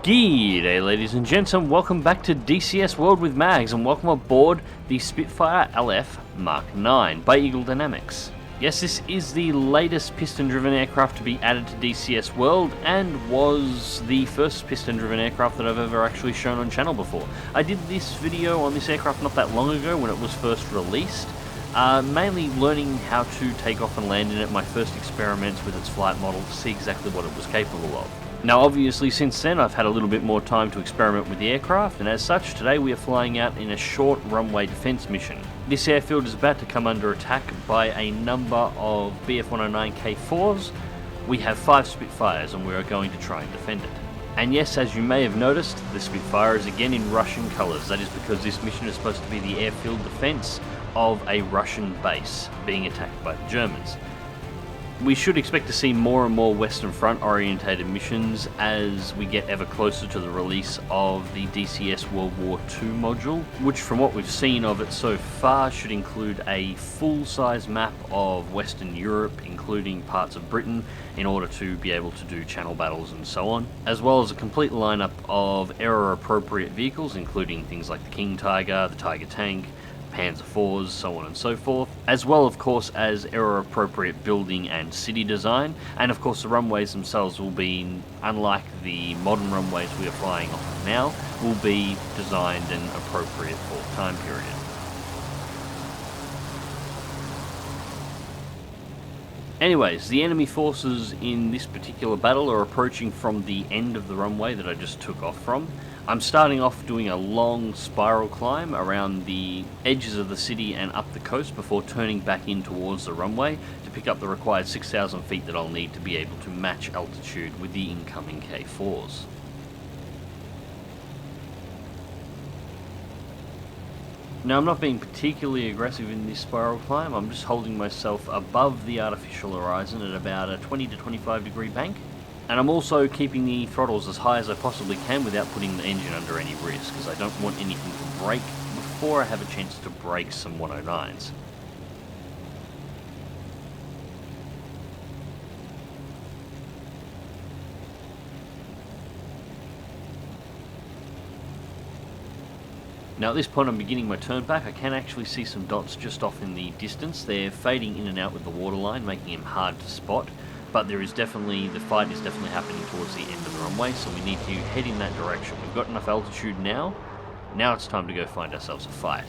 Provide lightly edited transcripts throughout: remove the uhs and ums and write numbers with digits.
G'day ladies and gents, and welcome back to DCS World with Mags, and welcome aboard the Spitfire LF Mk by Eagle Dynamics. Yes, this is the latest piston-driven aircraft to be added to DCS World, and was the first piston-driven aircraft that I've ever actually shown on channel before. I did this video on this aircraft not that long ago when it was first released, mainly learning how to take off and land in it, my first experiments with its flight model to see exactly what it was capable of. Now obviously since then I've had a little bit more time to experiment with the aircraft, and as such today we are flying out in a short runway defence mission. This airfield is about to come under attack by a number of Bf-109 K4s. We have 5 Spitfires and we are going to try and defend it. And yes, as you may have noticed, the Spitfire is again in Russian colours. That is because this mission is supposed to be the airfield defence of a Russian base being attacked by the Germans. We should expect to see more and more Western Front orientated missions as we get ever closer to the release of the DCS World War II module, which from what we've seen of it so far should include a full-size map of Western Europe, including parts of Britain, in order to be able to do channel battles and so on, as well as a complete lineup of era-appropriate vehicles, including things like the King Tiger, the Tiger Tank, Panzer IVs, so on and so forth, as well of course as era-appropriate building and city design, and of course the runways themselves will be, unlike the modern runways we are flying off now, will be designed and appropriate for the time period. Anyways, the enemy forces in this particular battle are approaching from the end of the runway that I just took off from. I'm starting off doing a long spiral climb around the edges of the city and up the coast before turning back in towards the runway to pick up the required 6,000 feet that I'll need to be able to match altitude with the incoming K4s. Now I'm not being particularly aggressive in this spiral climb, I'm just holding myself above the artificial horizon at about a 20 to 25 degree bank. And I'm also keeping the throttles as high as I possibly can without putting the engine under any risk, because I don't want anything to break before I have a chance to break some 109s. Now at this point I'm beginning my turn back. I can actually see some dots just off in the distance. They're fading in and out with the waterline, making them hard to spot. But there is definitely, the fight is definitely happening towards the end of the runway, so we need to head in that direction. We've got enough altitude now. Now it's time to go find ourselves a fight.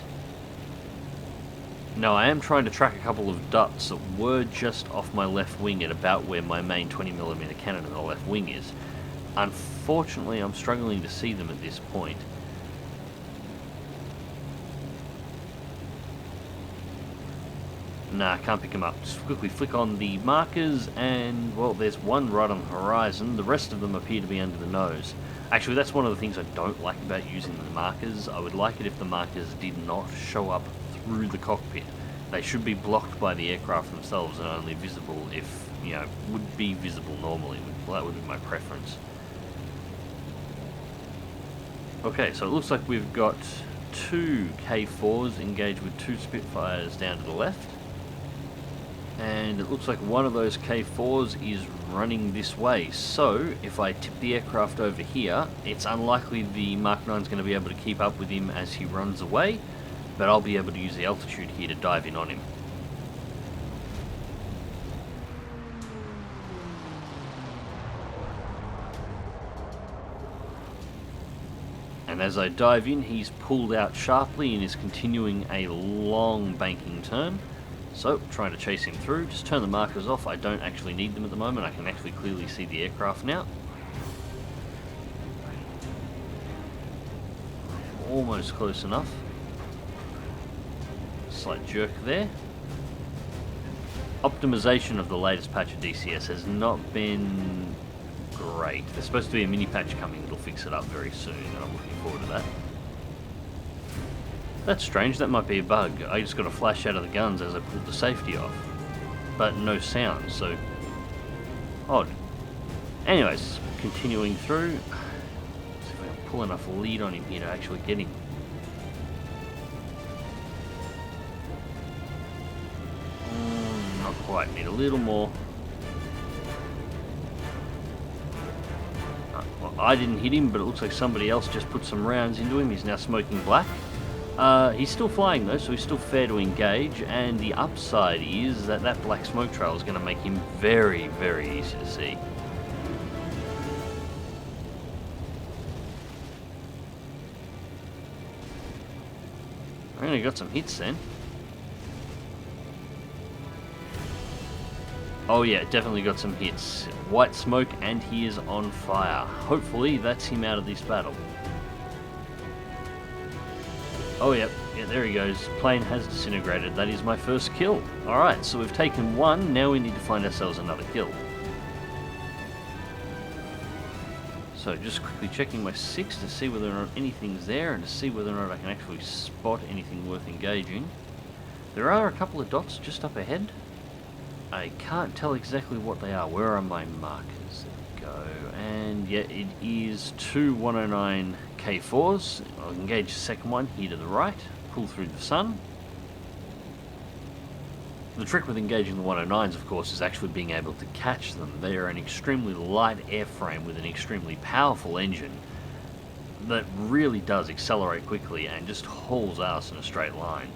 Now I am trying to track a couple of dots that were just off my left wing at about where my main 20mm cannon in the left wing is. Unfortunately, I'm struggling to see them at this point. Nah, I can't pick them up. Just quickly flick on the markers and, well, there's one right on the horizon. The rest of them appear to be under the nose. Actually, that's one of the things I don't like about using the markers. I would like it if the markers did not show up through the cockpit. They should be blocked by the aircraft themselves and only visible if, you know, would be visible normally. Well, that would be my preference. Okay, so it looks like we've got 2 K4s engaged with 2 Spitfires down to the left. And it looks like one of those K4s is running this way, so if I tip the aircraft over here, it's unlikely the Mk 9 is going to be able to keep up with him as he runs away, but I'll be able to use the altitude here to dive in on him. And as I dive in, he's pulled out sharply and is continuing a long banking turn. So, trying to chase him through, just turn the markers off. I don't actually need them at the moment. I can actually clearly see the aircraft now. Almost close enough. Slight jerk there. Optimization of the latest patch of DCS has not been great. There's supposed to be a mini patch coming that'll fix it up very soon, and I'm looking forward to that. That's strange, that might be a bug. I just got a flash out of the guns as I pulled the safety off. But no sound, so odd. Anyways, continuing through. Let's see if I can pull enough lead on him here to actually get him. Not quite, need a little more. Well, I didn't hit him, but it looks like somebody else just put some rounds into him. He's now smoking black. He's still flying though, so he's still fair to engage, and the upside is that that black smoke trail is going to make him very, very easy to see. I only got some hits then. Oh yeah, definitely got some hits. White smoke and he is on fire. Hopefully that's him out of this battle. Oh yeah, there he goes. Plane has disintegrated. That is my first kill. Alright, so we've taken one, now we need to find ourselves another kill. So just quickly checking my 6 to see whether or not anything's there and to see whether or not I can actually spot anything worth engaging. There are a couple of dots just up ahead. I can't tell exactly what they are. Where are my markers? There we go. And yeah, it is two 109 K4s. I'll engage the second one here to the right, pull through the sun. The trick with engaging the 109s, of course, is actually being able to catch them. They are an extremely light airframe with an extremely powerful engine that really does accelerate quickly and just hauls ass in a straight line.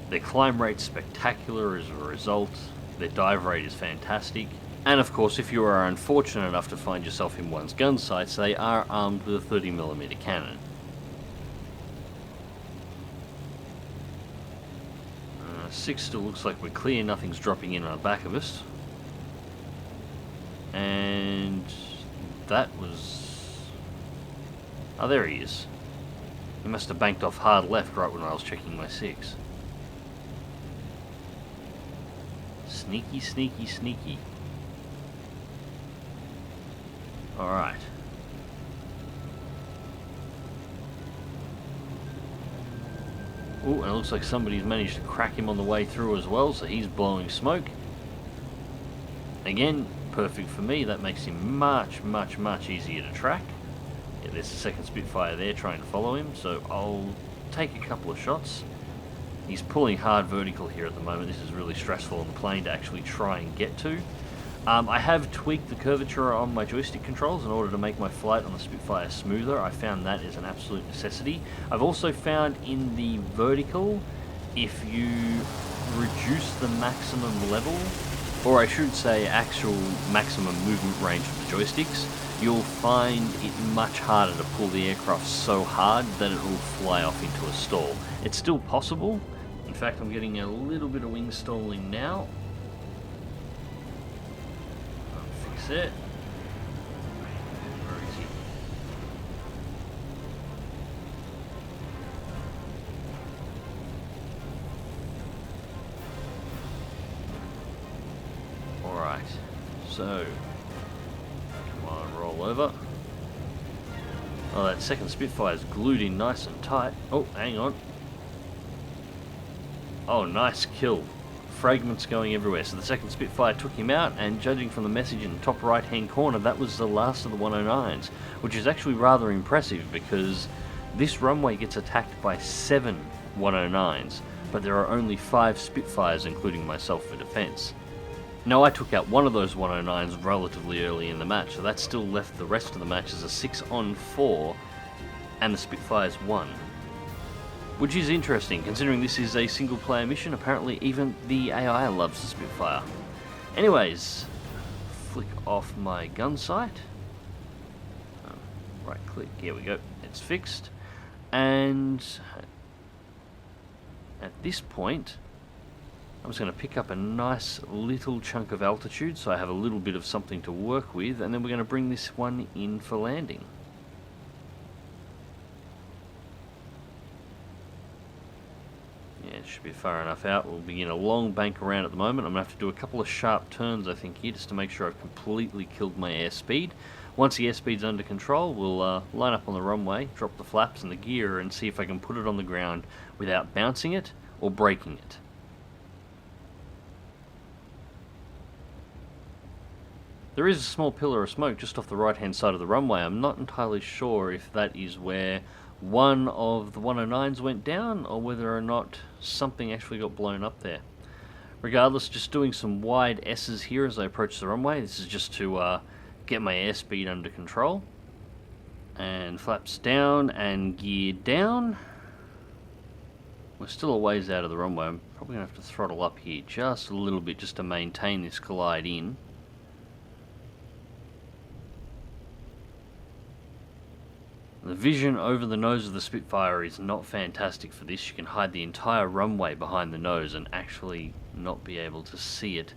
Their climb rate's spectacular as a result. Their dive rate is fantastic. And of course, if you are unfortunate enough to find yourself in one's gun sights, they are armed with a 30mm cannon. 6 still looks like we're clear, nothing's dropping in on the back of us. And that was... oh, there he is. He must have banked off hard left right when I was checking my 6. Sneaky, sneaky, sneaky. Alright. Oh, and it looks like somebody's managed to crack him on the way through as well, so he's blowing smoke. Again, perfect for me. That makes him much, much, much easier to track. Yeah, there's a second Spitfire there trying to follow him, so I'll take a couple of shots. He's pulling hard vertical here at the moment. This is really stressful on the plane to actually try and get to. I have tweaked the curvature on my joystick controls in order to make my flight on the Spitfire smoother. I found that is an absolute necessity. I've also found in the vertical, if you reduce the maximum level, or I should say actual maximum movement range of the joysticks, you'll find it much harder to pull the aircraft so hard that it will fly off into a stall. It's still possible. In fact, I'm getting a little bit of wing stalling now. It. Where is he? Alright, so come on, roll over. Oh, that second Spitfire's glued in nice and tight. Oh, hang on. Oh, nice kill. Fragments going everywhere. So the second Spitfire took him out, and judging from the message in the top right hand corner, that was the last of the 109s, which is actually rather impressive because this runway gets attacked by 7 109s, but there are only 5 Spitfires, including myself, for defense. Now I took out one of those 109s relatively early in the match, so that still left the rest of the match as a 6-on-4, and the Spitfires won. Which is interesting, considering this is a single-player mission. Apparently even the AI loves the Spitfire. Anyways, flick off my gun sight. Right click, here we go, it's fixed. And at this point, I'm just going to pick up a nice little chunk of altitude so I have a little bit of something to work with, and then we're going to bring this one in for landing. Yeah, it should be far enough out. We'll begin a long bank around at the moment. I'm going to have to do a couple of sharp turns, I think, here, just to make sure I've completely killed my airspeed. Once the airspeed's under control, we'll line up on the runway, drop the flaps and the gear, and see if I can put it on the ground without bouncing it or breaking it. There is a small pillar of smoke just off the right-hand side of the runway. I'm not entirely sure if that is where one of the 109s went down, or whether or not something actually got blown up there. Regardless, just doing some wide S's here as I approach the runway. This is just to get my airspeed under control. And flaps down and gear down. We're still a ways out of the runway. I'm probably going to have to throttle up here just a little bit just to maintain this glide in. The vision over the nose of the Spitfire is not fantastic for this. You can hide the entire runway behind the nose and actually not be able to see it.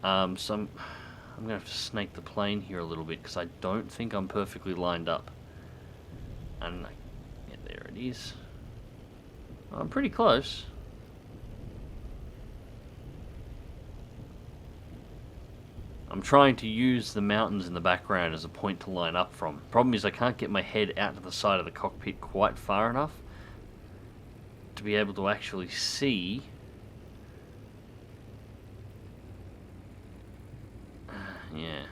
So I'm going to have to snake the plane here a little bit because I don't think I'm perfectly lined up. And yeah, there it is. I'm pretty close. I'm trying to use the mountains in the background as a point to line up from. Problem is I can't get my head out to the side of the cockpit quite far enough to be able to actually see. Yeah.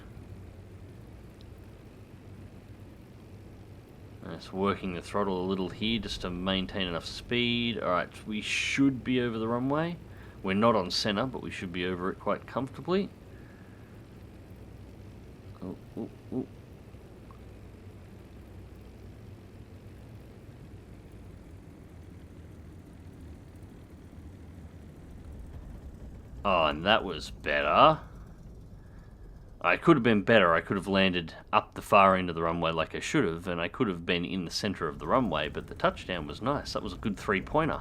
It's working the throttle a little here just to maintain enough speed. Alright, we should be over the runway. We're not on center, but we should be over it quite comfortably. Oh, oh, oh. Oh, and that was better. I could have been better. I could have landed up the far end of the runway like I should have, and I could have been in the center of the runway, but the touchdown was nice. That was a good three-pointer.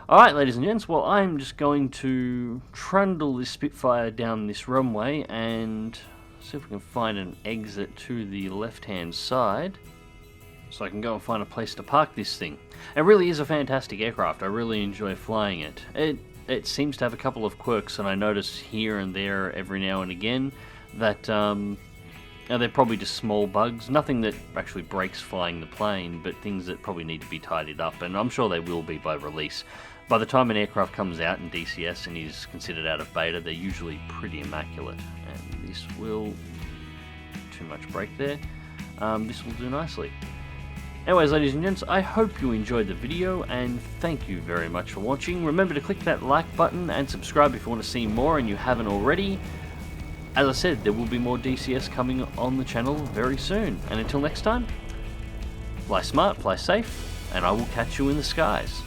Alright, ladies and gents, well, I'm just going to trundle this Spitfire down this runway and see if we can find an exit to the left-hand side so I can go and find a place to park this thing. It really is a fantastic aircraft. I really enjoy flying it. It seems to have a couple of quirks, and I notice here and there every now and again that they're probably just small bugs. Nothing that actually breaks flying the plane, but things that probably need to be tidied up, and I'm sure they will be by release. By the time an aircraft comes out in DCS and is considered out of beta, they're usually pretty immaculate. And this will... too much brake there. This will do nicely. Anyways, ladies and gents, I hope you enjoyed the video, and thank you very much for watching. Remember to click that like button and subscribe if you want to see more and you haven't already. As I said, there will be more DCS coming on the channel very soon. And until next time, fly smart, fly safe, and I will catch you in the skies.